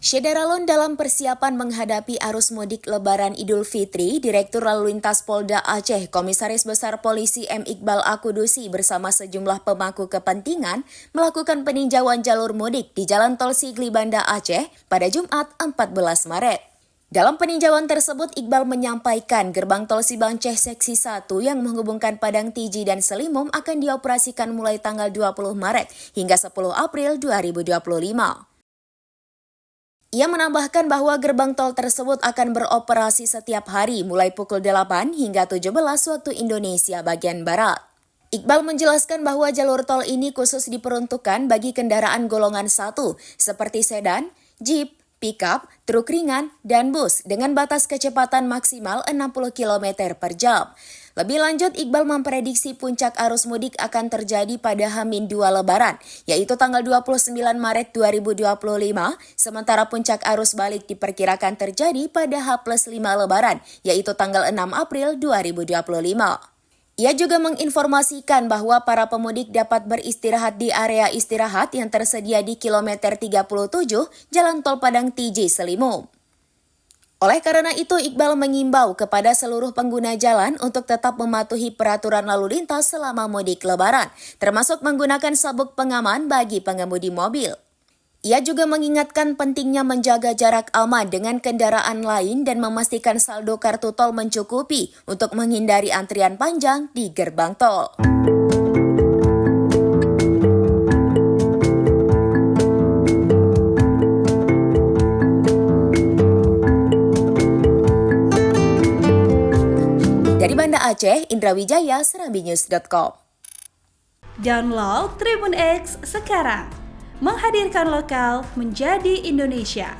Syederalon dalam persiapan menghadapi arus mudik Lebaran Idul Fitri, Direktur Lalu Lintas Polda Aceh, Komisaris Besar Polisi M. Iqbal Akudusi bersama sejumlah pemangku kepentingan melakukan peninjauan jalur mudik di Jalan Tol Sigli Banda Aceh pada Jumat 14 Maret. Dalam peninjauan tersebut, Iqbal menyampaikan gerbang tol Sibanceh Seksi 1 yang menghubungkan Padang Tiji dan Selimum akan dioperasikan mulai tanggal 20 Maret hingga 10 April 2025. Ia menambahkan bahwa gerbang tol tersebut akan beroperasi setiap hari mulai pukul 8 hingga 17 waktu Indonesia bagian Barat. Iqbal menjelaskan bahwa jalur tol ini khusus diperuntukkan bagi kendaraan golongan 1 seperti sedan, jeep, pickup, truk ringan, dan bus dengan batas kecepatan maksimal 60 km per jam. Lebih lanjut, Iqbal memprediksi puncak arus mudik akan terjadi pada H-2 Lebaran, yaitu tanggal 29 Maret 2025, sementara puncak arus balik diperkirakan terjadi pada H+5 Lebaran, yaitu tanggal 6 April 2025. Ia juga menginformasikan bahwa para pemudik dapat beristirahat di area istirahat yang tersedia di kilometer 37 Jalan Tol Padang Tiji Selimum. Oleh karena itu, Iqbal mengimbau kepada seluruh pengguna jalan untuk tetap mematuhi peraturan lalu lintas selama mudik Lebaran, termasuk menggunakan sabuk pengaman bagi pengemudi mobil. Ia juga mengingatkan pentingnya menjaga jarak aman dengan kendaraan lain dan memastikan saldo kartu tol mencukupi untuk menghindari antrian panjang di gerbang tol. Dari Banda Aceh, Indra Wijaya, serambinews.com. Download Tribun X sekarang, menghadirkan lokal menjadi Indonesia.